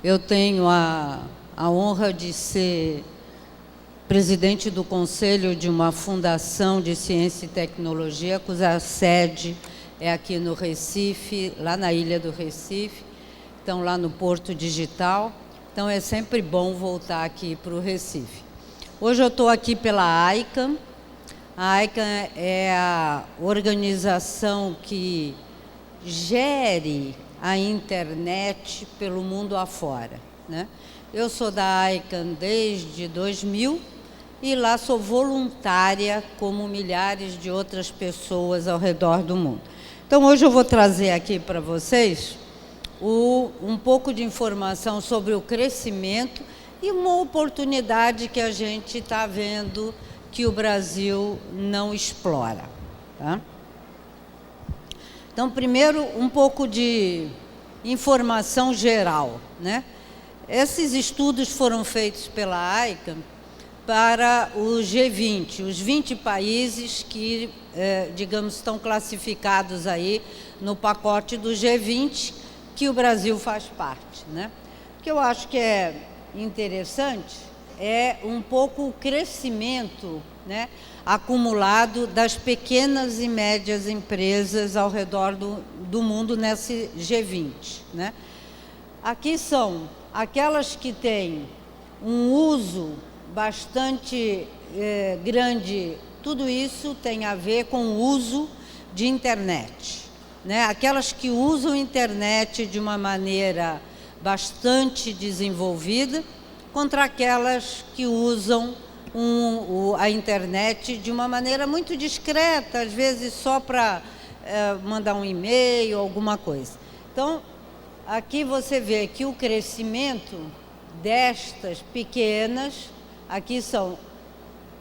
Eu tenho a honra de ser presidente do conselho de uma fundação de ciência e tecnologia, cuja sede é aqui no Recife, lá na ilha do Recife, então lá no Porto Digital. Então é sempre bom voltar aqui para o Recife. Hoje eu estou aqui pela ICANN. A ICANN é a organização que gere a internet pelo mundo afora, né? Eu sou da ICANN desde 2000 e lá sou voluntária como milhares de outras pessoas ao redor do mundo. Então hoje eu vou trazer aqui para vocês um pouco de informação sobre o crescimento e uma oportunidade que a gente está vendo que o Brasil não explora, tá? Então, primeiro, um pouco de informação geral, né? Esses estudos foram feitos pela ICANN para o G20, os 20 países que, digamos, estão classificados aí no pacote do G20, que o Brasil faz parte, né? O que eu acho que é interessante é um pouco o crescimento, né, acumulado das pequenas e médias empresas ao redor do mundo nesse G20, né? Aqui são aquelas que têm um uso bastante grande, tudo isso tem a ver com o uso de internet, né? Aquelas que usam a internet de uma maneira bastante desenvolvida, contra aquelas que usam a internet de uma maneira muito discreta, às vezes só para mandar um e-mail, alguma coisa. Então, aqui você vê que o crescimento destas pequenas, aqui são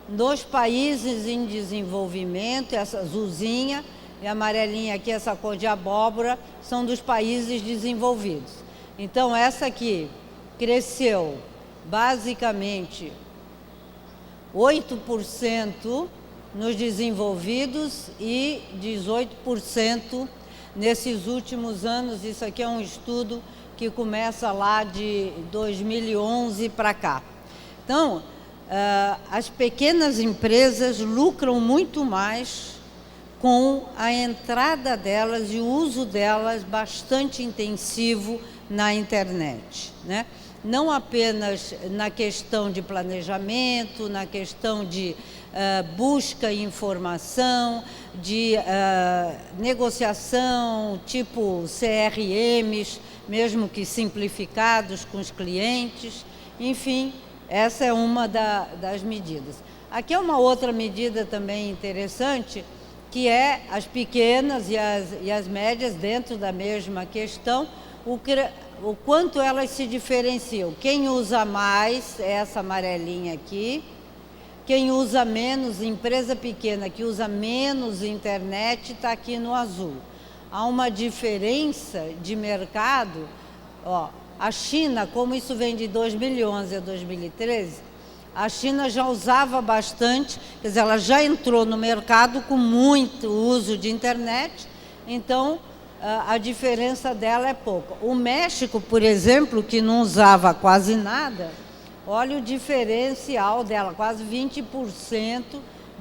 nos países em desenvolvimento, essa azulzinha e a amarelinha aqui, essa cor de abóbora, são dos países desenvolvidos. Então, essa aqui cresceu basicamente 8% nos desenvolvidos e 18% nesses últimos anos. Isso aqui é um estudo que começa lá de 2011 para cá. Então, as pequenas empresas lucram muito mais com a entrada delas e o uso delas bastante intensivo na internet, né? Não apenas na questão de planejamento, na questão de busca e informação, de negociação, tipo CRMs, mesmo que simplificados com os clientes, enfim, essa é uma das medidas. Aqui é uma outra medida também interessante, que é as pequenas e as médias dentro da mesma questão, o quanto elas se diferenciam. Quem usa mais é essa amarelinha aqui, quem usa menos, empresa pequena que usa menos internet, está aqui no azul. Há uma diferença de mercado, ó, a China, como isso vem de 2011 a 2013, a China já usava bastante, quer dizer, ela já entrou no mercado com muito uso de internet, então a diferença dela é pouca. O México, por exemplo, que não usava quase nada, olha o diferencial dela, quase 20%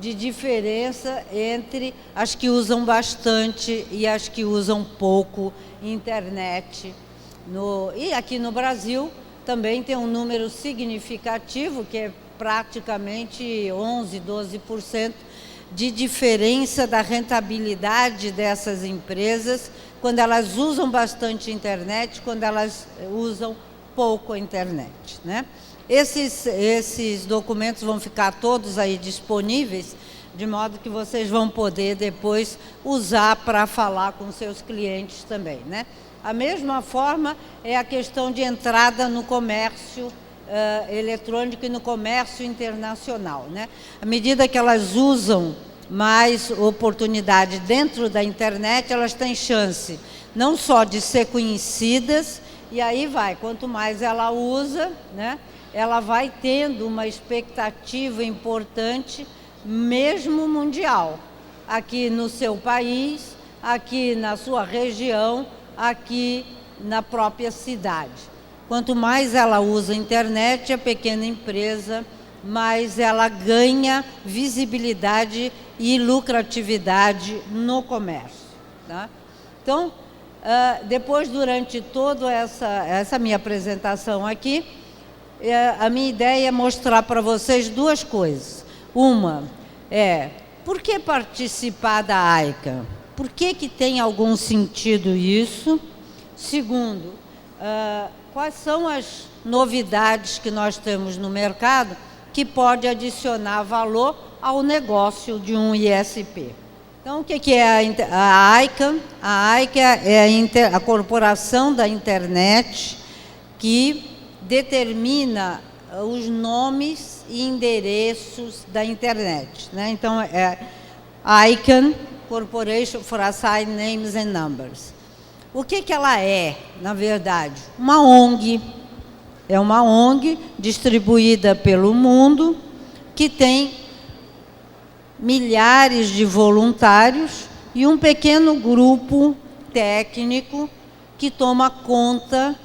de diferença entre as que usam bastante e as que usam pouco internet. E aqui no Brasil também tem um número significativo, que é praticamente 11%, 12%, de diferença da rentabilidade dessas empresas quando elas usam bastante internet, quando elas usam pouco a internet, né? Esses documentos vão ficar todos aí disponíveis, de modo que vocês vão poder depois usar para falar com seus clientes também, né? A mesma forma é a questão de entrada no comércio eletrônico e no comércio internacional, né? À medida que elas usam mais oportunidade dentro da internet, elas têm chance não só de ser conhecidas, e aí vai, quanto mais ela usa, né, ela vai tendo uma expectativa importante, mesmo mundial, aqui no seu país, aqui na sua região, aqui na própria cidade. quanto mais ela usa a internet, a pequena empresa, mais ela ganha visibilidade e lucratividade no comércio. Tá? Então, depois, durante toda essa minha apresentação aqui, a minha ideia é mostrar para vocês duas coisas. Uma é, por que participar da AICA? Por que tem algum sentido isso? Segundo, quais são as novidades que nós temos no mercado que pode adicionar valor ao negócio de um ISP? Então, o que é a AICA? A AICA é a corporação da internet que determina os nomes e endereços da internet, né? Então, é ICANN, Corporation for Assigned Names and Numbers. O que ela é, na verdade? Uma ONG. É uma ONG distribuída pelo mundo que tem milhares de voluntários e um pequeno grupo técnico que toma conta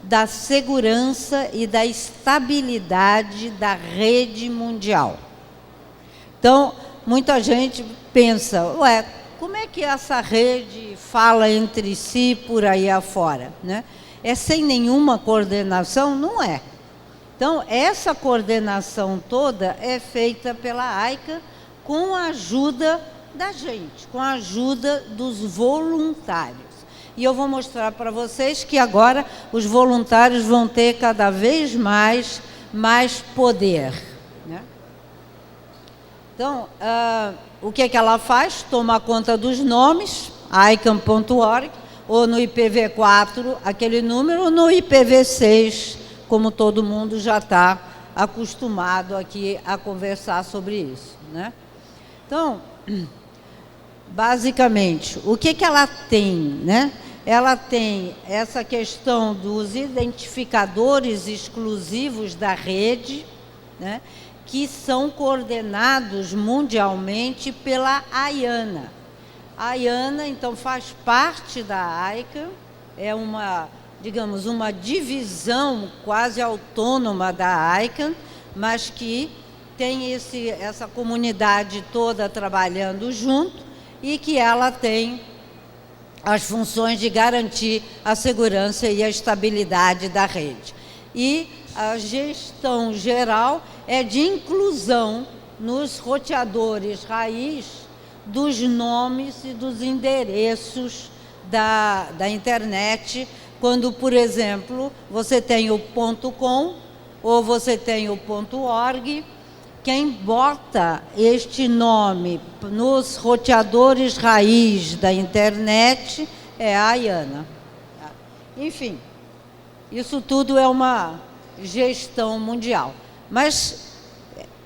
da segurança e da estabilidade da rede mundial. Então, muita gente pensa, ué, como é que essa rede fala entre si por aí afora, né? É sem nenhuma coordenação? Não é. Então, essa coordenação toda é feita pela AICA com a ajuda da gente, com a ajuda dos voluntários. E eu vou mostrar para vocês que agora os voluntários vão ter cada vez mais poder, né? Então, o que ela faz? Toma conta dos nomes, ICANN.org, ou no IPv4, aquele número, ou no IPv6, como todo mundo já está acostumado aqui a conversar sobre isso, né? Então, basicamente, o que ela tem, né? Ela tem essa questão dos identificadores exclusivos da rede, né? Que são coordenados mundialmente pela AIANA. A AIANA, então, faz parte da AICA, é uma, digamos, uma divisão quase autônoma da AICA, mas que tem essa comunidade toda trabalhando junto e que ela tem as funções de garantir a segurança e a estabilidade da rede. E a gestão geral é de inclusão nos roteadores raiz dos nomes e dos endereços da internet, quando, por exemplo, você tem o .com ou você tem o .org, quem bota este nome nos roteadores raiz da internet é a AIANA. Enfim, isso tudo é uma gestão mundial. Mas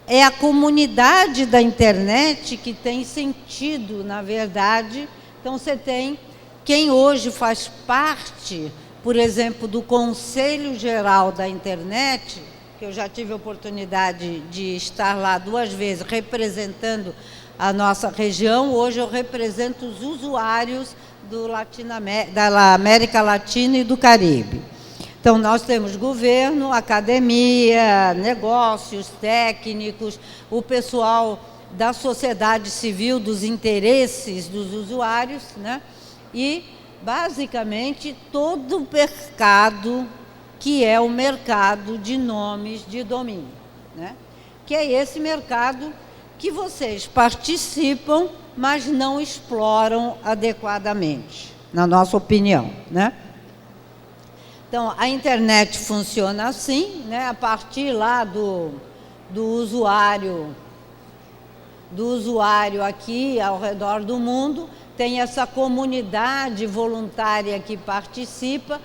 é a comunidade da internet que tem sentido, na verdade. Então, você tem quem hoje faz parte, por exemplo, do Conselho Geral da Internet, que eu já tive a oportunidade de estar lá 2 vezes representando a nossa região. Hoje eu represento os usuários da América Latina e do Caribe. Então, nós temos governo, academia, negócios, técnicos, o pessoal da sociedade civil, dos interesses dos usuários, né? E, basicamente, todo o mercado que é o mercado de nomes de domínio, né? Que é esse mercado que vocês participam, mas não exploram adequadamente, na nossa opinião, né? Então, a internet funciona assim, né? A partir lá do usuário aqui ao redor do mundo, tem essa comunidade voluntária que participa,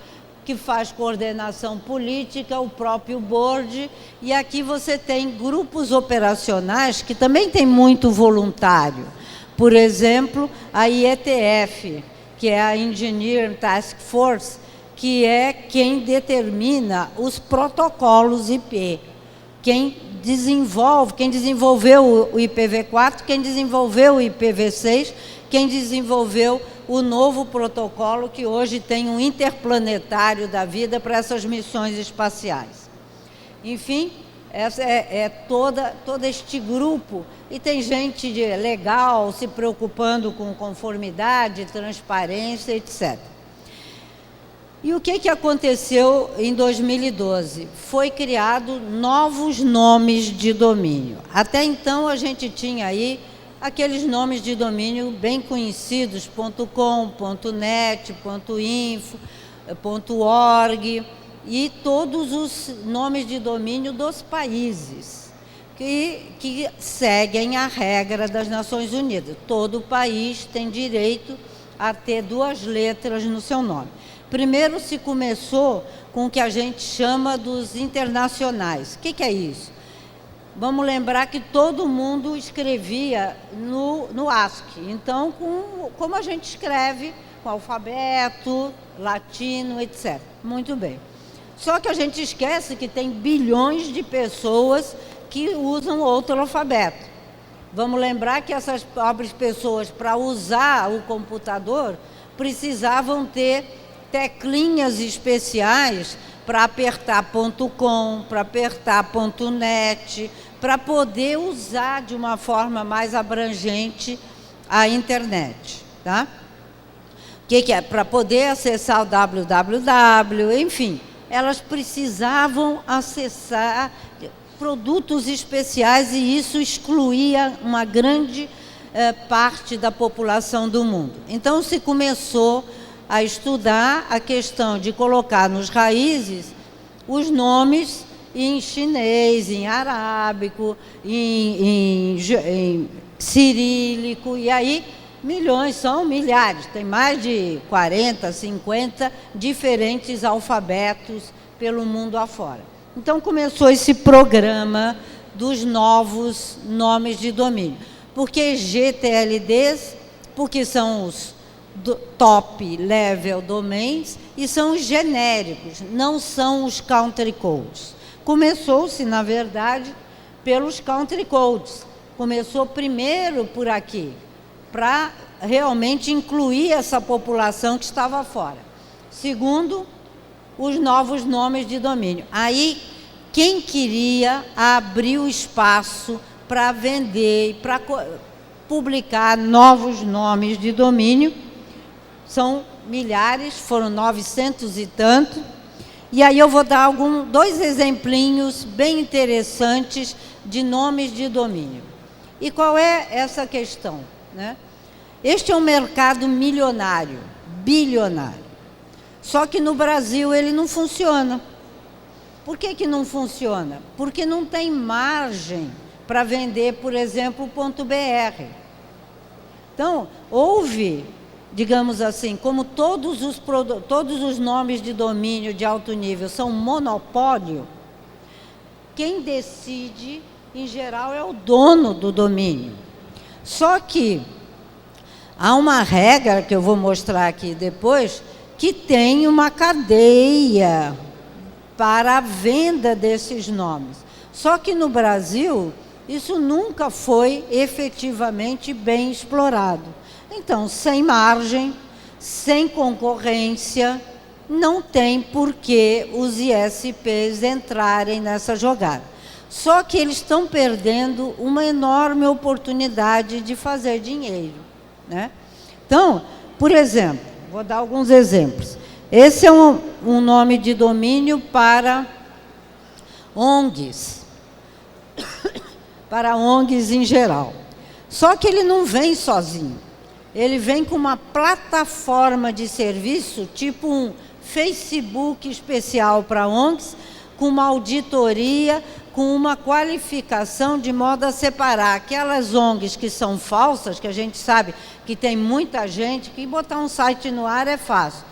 que faz coordenação política, o próprio board, e aqui você tem grupos operacionais que também tem muito voluntário. Por exemplo, a IETF, que é a Engineering Task Force, que é quem determina os protocolos IP. Quem desenvolveu o IPv4, quem desenvolveu o IPv6, quem desenvolveu o o novo protocolo que hoje tem um interplanetário da vida para essas missões espaciais. Enfim, essa é todo este grupo, e tem gente legal se preocupando com conformidade, transparência, etc. E o que aconteceu em 2012? Foi criado novos nomes de domínio. Até então a gente tinha aí aqueles nomes de domínio bem conhecidos, .com, .net, .info, .org, e todos os nomes de domínio dos países que seguem a regra das Nações Unidas. Todo país tem direito a ter 2 letras no seu nome. Primeiro se começou com o que a gente chama dos internacionais. O que é isso? Vamos lembrar que todo mundo escrevia no ASCII. Então, como a gente escreve, com alfabeto, latino, etc. Muito bem. Só que a gente esquece que tem bilhões de pessoas que usam outro alfabeto. Vamos lembrar que essas pobres pessoas, para usar o computador, precisavam ter teclinhas especiais para apertar .com, para apertar .net, para poder usar de uma forma mais abrangente a internet, tá? O que é? Para poder acessar o www, enfim, elas precisavam acessar produtos especiais, e isso excluía uma grande parte da população do mundo. Então se começou a estudar a questão de colocar nos raízes os nomes em chinês, em arábico, em cirílico, e aí milhões, são milhares, tem mais de 40, 50 diferentes alfabetos pelo mundo afora. Então começou esse programa dos novos nomes de domínio. Por que GTLDs? Porque são os top level domains e são os genéricos, não são os country codes. Começou-se, na verdade, pelos country codes. Começou primeiro por aqui, para realmente incluir essa população que estava fora. Segundo, os novos nomes de domínio. Aí, quem queria abriu espaço para vender e para publicar novos nomes de domínio. São milhares, foram 900 e tanto. E aí eu vou dar 2 exemplinhos bem interessantes de nomes de domínio. E qual é essa questão, né? Este é um mercado milionário, bilionário. Só que no Brasil ele não funciona. Por que não funciona? Porque não tem margem para vender, por exemplo, .br. Então, houve, digamos assim, como todos os nomes de domínio de alto nível são monopólio, quem decide, em geral, é o dono do domínio. Só que há uma regra, que eu vou mostrar aqui depois, que tem uma cadeia para a venda desses nomes. Só que no Brasil, isso nunca foi efetivamente bem explorado. Então, sem margem, sem concorrência, não tem por que os ISPs entrarem nessa jogada. Só que eles estão perdendo uma enorme oportunidade de fazer dinheiro, né? Então, por exemplo, vou dar alguns exemplos. Esse é um nome de domínio para ONGs, para ONGs em geral. Só que ele não vem sozinho. Ele vem com uma plataforma de serviço, tipo um Facebook especial para ONGs, com uma auditoria, com uma qualificação de modo a separar aquelas ONGs que são falsas, que a gente sabe que tem muita gente, que botar um site no ar é fácil,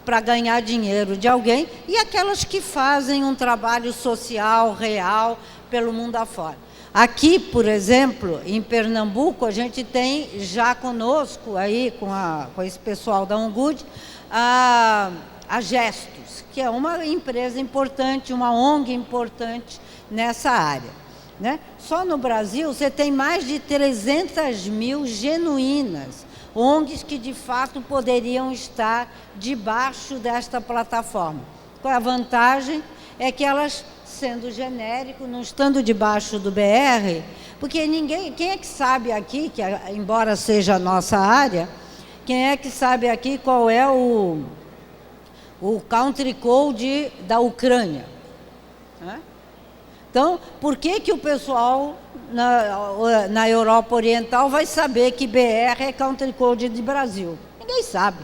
para ganhar dinheiro de alguém, e aquelas que fazem um trabalho social, real, pelo mundo afora. Aqui, por exemplo, em Pernambuco, a gente tem já conosco, aí, com esse pessoal da ONGUD, a Gestos, que é uma empresa importante, uma ONG importante nessa área, né? Só no Brasil você tem mais de 300 mil genuínas, ONGs que de fato poderiam estar debaixo desta plataforma. Qual é a vantagem? É que elas, sendo genérico, não estando debaixo do BR, porque quem é que sabe aqui, que embora seja a nossa área, quem é que sabe aqui qual é o country code da Ucrânia? Então, por que o pessoal na Europa Oriental vai saber que BR é country code de Brasil? Ninguém sabe.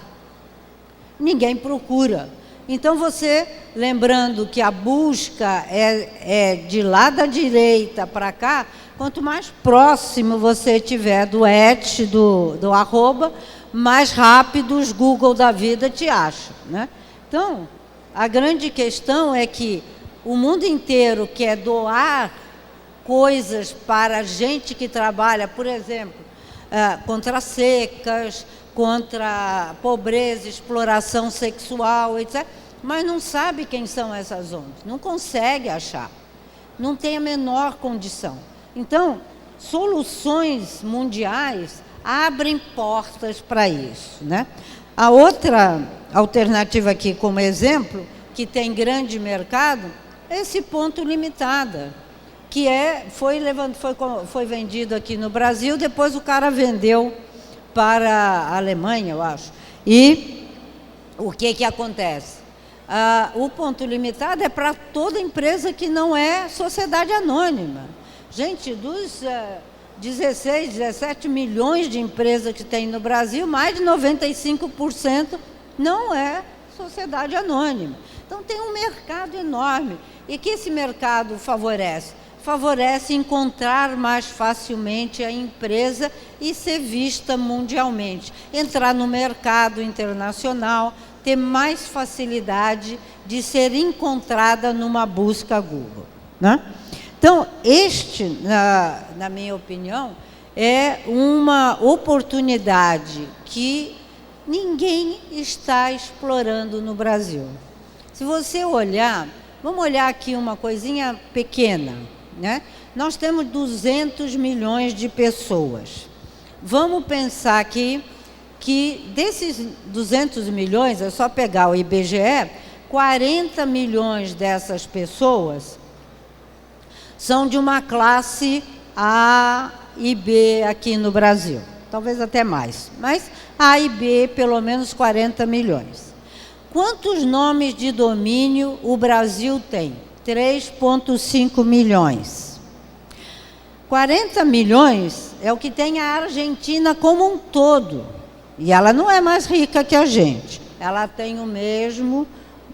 Ninguém procura. Então, você, lembrando que a busca é de lá da direita para cá, quanto mais próximo você tiver do do arroba, mais rápido os Google da vida te acham, né? Então, a grande questão é que o mundo inteiro quer doar coisas para a gente que trabalha, por exemplo, contra secas, contra a pobreza, exploração sexual, etc., mas não sabe quem são essas ONGs, não consegue achar, não tem a menor condição. Então, soluções mundiais abrem portas para isso, né? A outra alternativa aqui, como exemplo, que tem grande mercado, é esse ponto limitada, que foi vendido aqui no Brasil, depois o cara vendeu para a Alemanha, eu acho. E o que acontece? O ponto limitado é para toda empresa que não é sociedade anônima. Gente, dos 16, 17 milhões de empresas que tem no Brasil, mais de 95% não é sociedade anônima. Então, tem um mercado enorme. E que esse mercado favorece? Favorece encontrar mais facilmente a empresa e ser vista mundialmente. Entrar no mercado internacional, ter mais facilidade de ser encontrada numa busca Google, né? Então, na minha opinião, é uma oportunidade que ninguém está explorando no Brasil. Se você olhar, vamos olhar aqui uma coisinha pequena, né? Nós temos 200 milhões de pessoas. Vamos pensar aqui que desses 200 milhões, é só pegar o IBGE, 40 milhões dessas pessoas são de uma classe A e B aqui no Brasil. Talvez até mais, mas A e B, pelo menos 40 milhões. Quantos nomes de domínio o Brasil tem? 3,5 milhões. 40 milhões é o que tem a Argentina como um todo. E ela não é mais rica que a gente. Ela tem o mesmo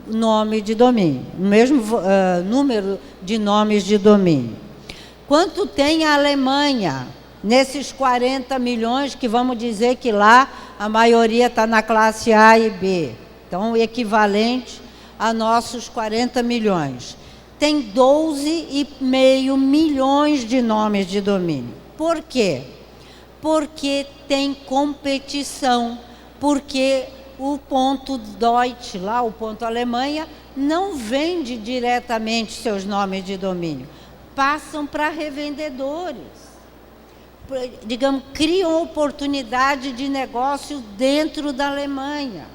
nome de domínio, o mesmo número de nomes de domínio. Quanto tem a Alemanha? Nesses 40 milhões, que vamos dizer que lá a maioria está na classe A e B. Então, equivalente a nossos 40 milhões. Tem 12,5 milhões de nomes de domínio. Por quê? Porque tem competição, porque o ponto Deutsch, lá o ponto Alemanha, não vende diretamente seus nomes de domínio, passam para revendedores. Digamos, criam oportunidade de negócio dentro da Alemanha,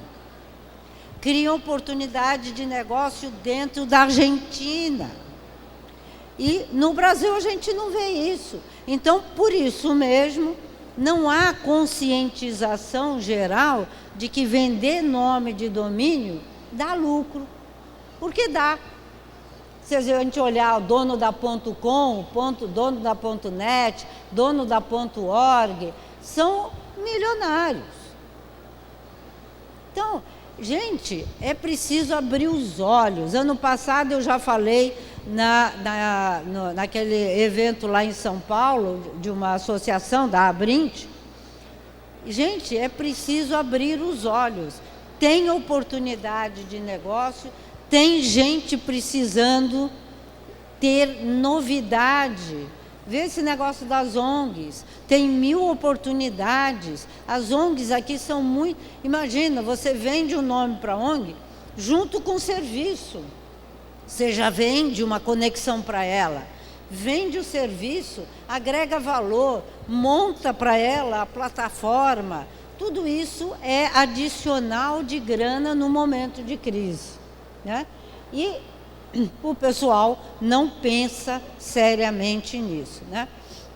criam oportunidade de negócio dentro da Argentina. E no Brasil a gente não vê isso. Então, por isso mesmo, não há conscientização geral de que vender nome de domínio dá lucro. Porque dá. Se a gente olhar o dono da .com, dono da .net, dono da .org, são milionários. Então, gente, é preciso abrir os olhos. Ano passado eu já falei naquele evento lá em São Paulo, de uma associação da Abrint. Gente, é preciso abrir os olhos. Tem oportunidade de negócio, tem gente precisando ter novidade. Vê esse negócio das ONGs, tem 1000 oportunidades. As ONGs aqui são muito... Imagina, você vende um nome para a ONG junto com o serviço. Você já vende uma conexão para ela, vende o serviço, agrega valor, monta para ela a plataforma, tudo isso é adicional de grana no momento de crise, né? E o pessoal não pensa seriamente nisso, né?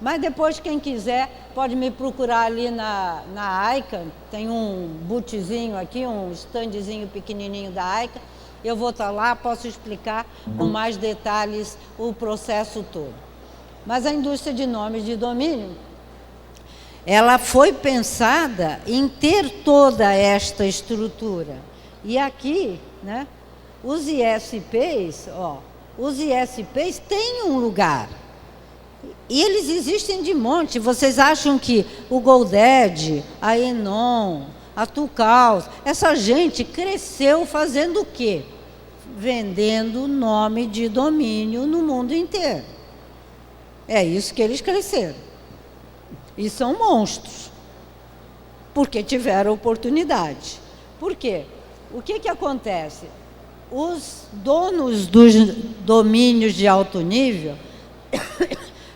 Mas depois, quem quiser, pode me procurar ali na ICANN, tem um bootzinho aqui, um standzinho pequenininho da ICANN, eu vou estar lá, posso explicar com mais detalhes o processo todo. Mas a indústria de nomes de domínio, ela foi pensada em ter toda esta estrutura. E aqui, né, os ISPs têm um lugar. E eles existem de monte. Vocês acham que o GoDaddy, a Enon, a Tucaus, essa gente cresceu fazendo o quê? Vendendo nome de domínio no mundo inteiro. É isso que eles cresceram. E são monstros. Porque tiveram oportunidade. Por quê? O que acontece? Os donos dos domínios de alto nível,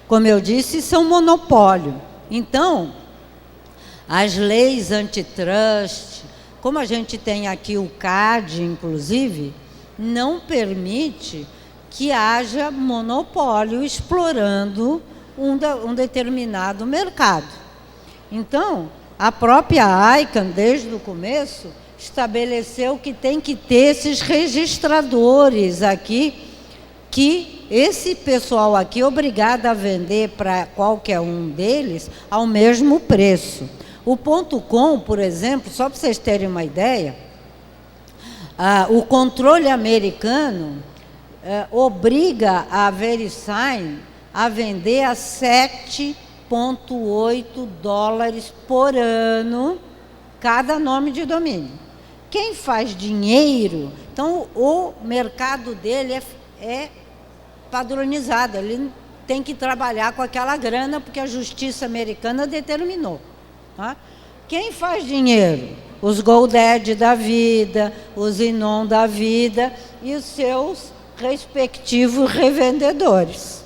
como eu disse, são monopólio. Então, as leis antitrust, como a gente tem aqui o CAD, inclusive, não permite que haja monopólio explorando um determinado mercado. Então, a própria ICANN, desde o começo, estabeleceu que tem que ter esses registradores aqui, que esse pessoal aqui é obrigado a vender para qualquer um deles ao mesmo preço. O .com, por exemplo, só para vocês terem uma ideia, o controle americano obriga a VeriSign a vender a $7,8 por ano cada nome de domínio. Quem faz dinheiro, então o mercado dele é padronizado, ele tem que trabalhar com aquela grana, porque a justiça americana determinou. Tá? Quem faz dinheiro? Os GoDaddy da vida, os Enon da vida e os seus respectivos revendedores.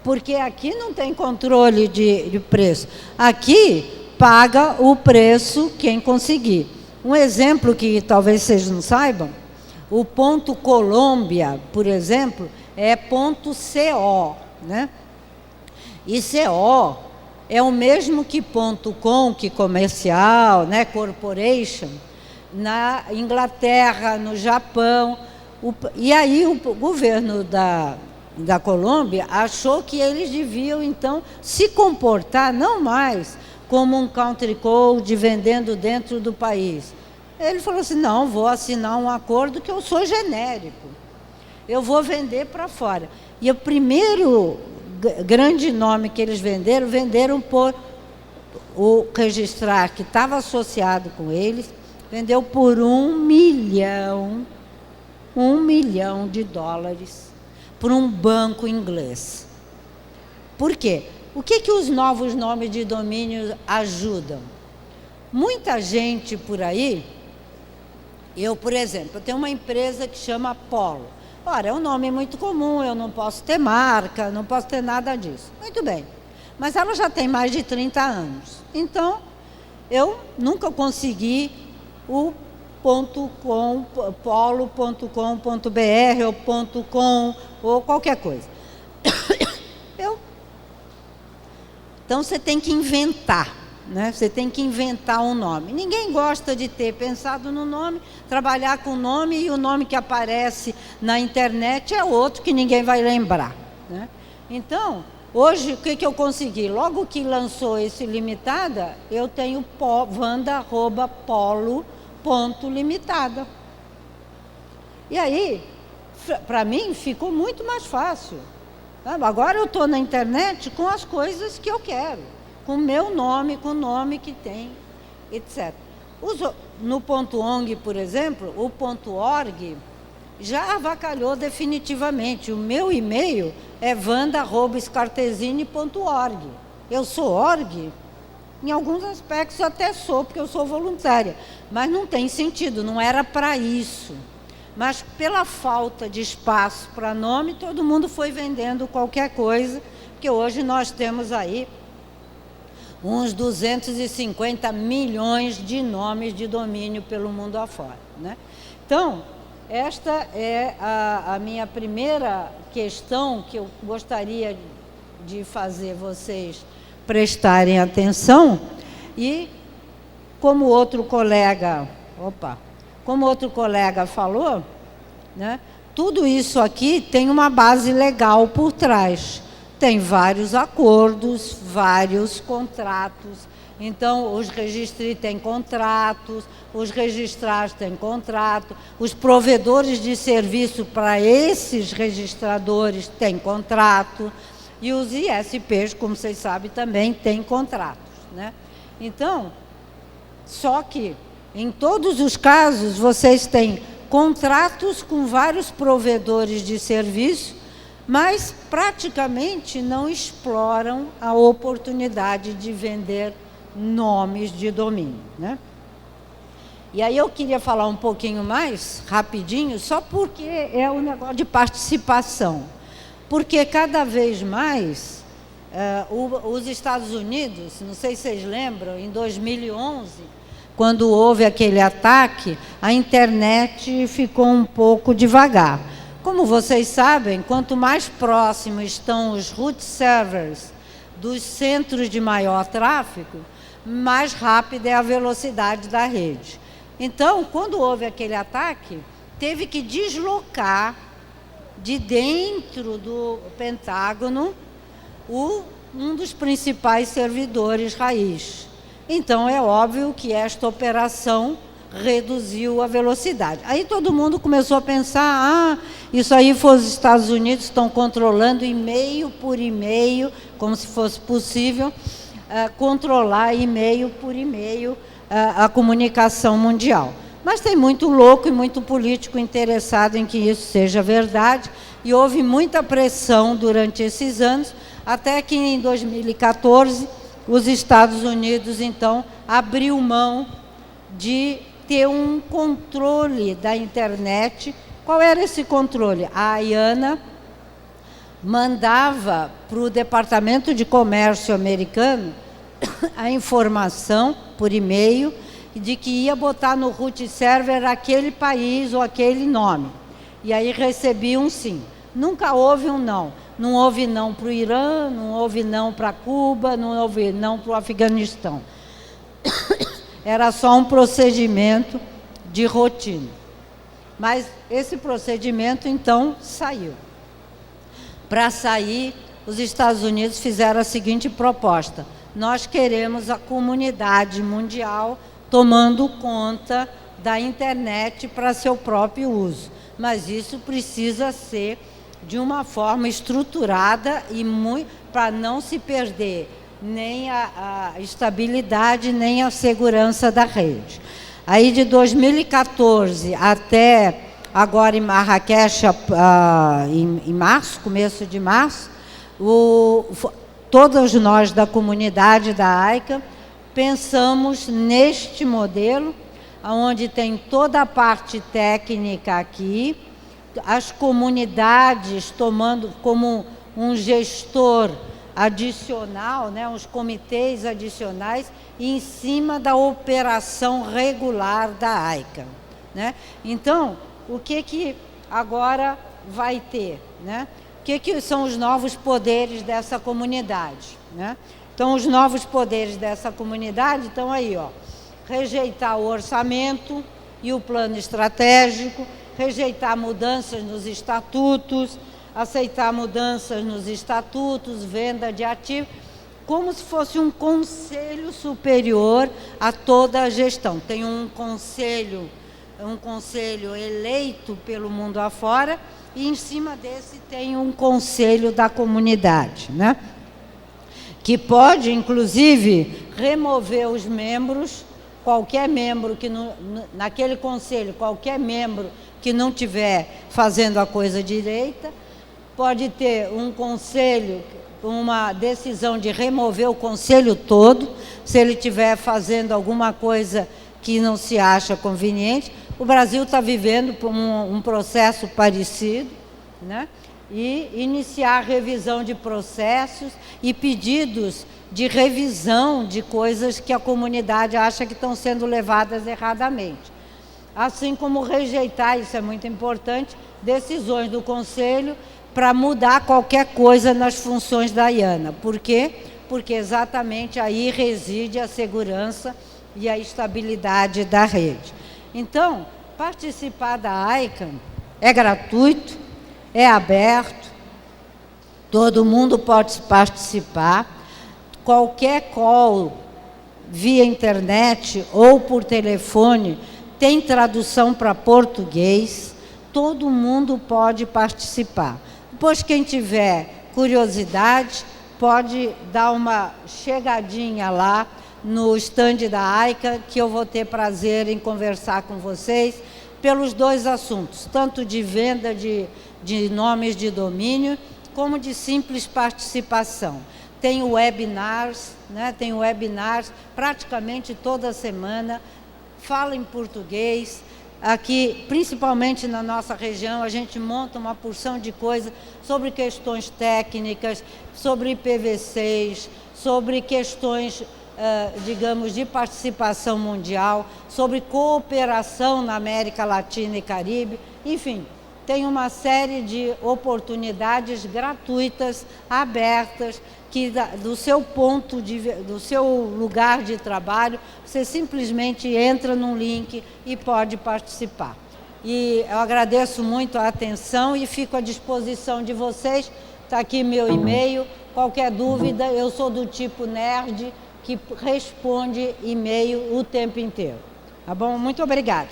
Porque aqui não tem controle de preço. Aqui paga o preço quem conseguir. Um exemplo que talvez vocês não saibam, o .Colômbia, por exemplo, é .co, né? E CO é o mesmo que .com, que comercial, né, corporation, na Inglaterra, no Japão. E aí o governo da Colômbia achou que eles deviam, então, se comportar não mais como um country code vendendo dentro do país. Ele falou assim, não, vou assinar um acordo que eu sou genérico. Eu vou vender para fora. E o primeiro grande nome que eles venderam por o registrar que estava associado com eles, vendeu por $1 milhão de dólares por um banco inglês. Por quê? O que os novos nomes de domínio ajudam? Muita gente por aí, eu, por exemplo, eu tenho uma empresa que chama Polo. Ora, é um nome muito comum, eu não posso ter marca, não posso ter nada disso. Muito bem, mas ela já tem mais de 30 anos. Então, eu nunca consegui o .com, polo.com.br ou .com ou qualquer coisa. Então, você tem que inventar, né? Você tem que inventar um nome. Ninguém gosta de ter pensado no nome, trabalhar com o nome e o nome que aparece na internet é outro que ninguém vai lembrar, né? Então, hoje, o que eu consegui? Logo que lançou esse limitada, eu tenho Wanda@polo.limitada. E aí, para mim, ficou muito mais fácil. Agora eu estou na internet com as coisas que eu quero, com o meu nome, com o nome que tem, etc. No .ong, por exemplo, o .org já avacalhou definitivamente. O meu e-mail é wanda@scartesini.org. Eu sou org? Em alguns aspectos até sou, porque eu sou voluntária, mas não tem sentido, não era para isso. Mas pela falta de espaço para nome, todo mundo foi vendendo qualquer coisa, porque hoje nós temos aí uns 250 milhões de nomes de domínio pelo mundo afora, né? Então, esta é a minha primeira questão que eu gostaria de fazer vocês prestarem atenção. E como outro colega falou, né, tudo isso aqui tem uma base legal por trás. Tem vários acordos, vários contratos. Então, os registros têm contratos, os registrados têm contrato, os provedores de serviço para esses registradores têm contrato, e os ISPs, como vocês sabem, também têm contratos, né? Então, só que, em todos os casos, vocês têm contratos com vários provedores de serviço, mas praticamente não exploram a oportunidade de vender nomes de domínio, né? E aí eu queria falar um pouquinho mais, rapidinho, só porque é um negócio de participação. Porque cada vez mais, os Estados Unidos, não sei se vocês lembram, em 2011, quando houve aquele ataque, a internet ficou um pouco devagar. Como vocês sabem, quanto mais próximos estão os root servers dos centros de maior tráfego, mais rápida é a velocidade da rede. Então, quando houve aquele ataque, teve que deslocar de dentro do Pentágono um dos principais servidores raiz. Então, é óbvio que esta operação reduziu a velocidade. Aí todo mundo começou a pensar, isso aí foi os Estados Unidos, estão controlando e-mail por e-mail, como se fosse possível controlar e-mail por e-mail a comunicação mundial. Mas tem muito louco e muito político interessado em que isso seja verdade, e houve muita pressão durante esses anos, até que em 2014 os Estados Unidos, então, abriu mão de ter um controle da internet. Qual era esse controle? A AIANA mandava para o Departamento de Comércio americano a informação por e-mail de que ia botar no root server aquele país ou aquele nome. E aí recebia um sim. Nunca houve um não. Não houve não para o Irã, não houve não para Cuba, não houve não para o Afeganistão. Era só um procedimento de rotina. Mas esse procedimento, então, saiu. Para sair, os Estados Unidos fizeram a seguinte proposta: nós queremos a comunidade mundial tomando conta da internet para seu próprio uso. Mas isso precisa ser de uma forma estruturada e para não se perder nem a estabilidade, nem a segurança da rede. Aí de 2014 até agora em Marrakech, em março, começo de março, todos nós da comunidade da AICA pensamos neste modelo, onde tem toda a parte técnica aqui, as comunidades tomando como um gestor adicional, né, uns comitês adicionais, em cima da operação regular da AICA, né? Então, o que agora vai ter, né? O que são os novos poderes dessa comunidade, né? Então, os novos poderes dessa comunidade estão aí, ó: rejeitar o orçamento e o plano estratégico, rejeitar mudanças nos estatutos, aceitar mudanças nos estatutos, venda de ativos, como se fosse um conselho superior a toda a gestão. Tem um conselho eleito pelo mundo afora, e em cima desse tem um conselho da comunidade, né? Que pode, inclusive, remover os membros, qualquer membro que naquele conselho, qualquer membro que não estiver fazendo a coisa direita, pode ter um conselho, uma decisão de remover o conselho todo, se ele estiver fazendo alguma coisa que não se acha conveniente. O Brasil está vivendo um processo parecido, né? E iniciar a revisão de processos e pedidos de revisão de coisas que a comunidade acha que estão sendo levadas erradamente. Assim como rejeitar, isso é muito importante, decisões do Conselho para mudar qualquer coisa nas funções da IANA. Por quê? Porque exatamente aí reside a segurança e a estabilidade da rede. Então, participar da ICANN é gratuito, é aberto, todo mundo pode participar. Qualquer call via internet ou por telefone tem tradução para português, todo mundo pode participar. Depois, quem tiver curiosidade, pode dar uma chegadinha lá no stand da ICANN, que eu vou ter prazer em conversar com vocês pelos dois assuntos, tanto de venda de nomes de domínio, como de simples participação. Tem webinars, né? Tem webinars praticamente toda semana, fala em português. Aqui, principalmente na nossa região, a gente monta uma porção de coisas sobre questões técnicas, sobre IPv6, sobre questões, digamos, de participação mundial, sobre cooperação na América Latina e Caribe, enfim, tem uma série de oportunidades gratuitas, abertas, que do seu do seu lugar de trabalho, você simplesmente entra num link e pode participar. E eu agradeço muito a atenção e fico à disposição de vocês. Está aqui meu e-mail, qualquer dúvida, eu sou do tipo nerd que responde e-mail o tempo inteiro. Tá bom? Muito obrigada.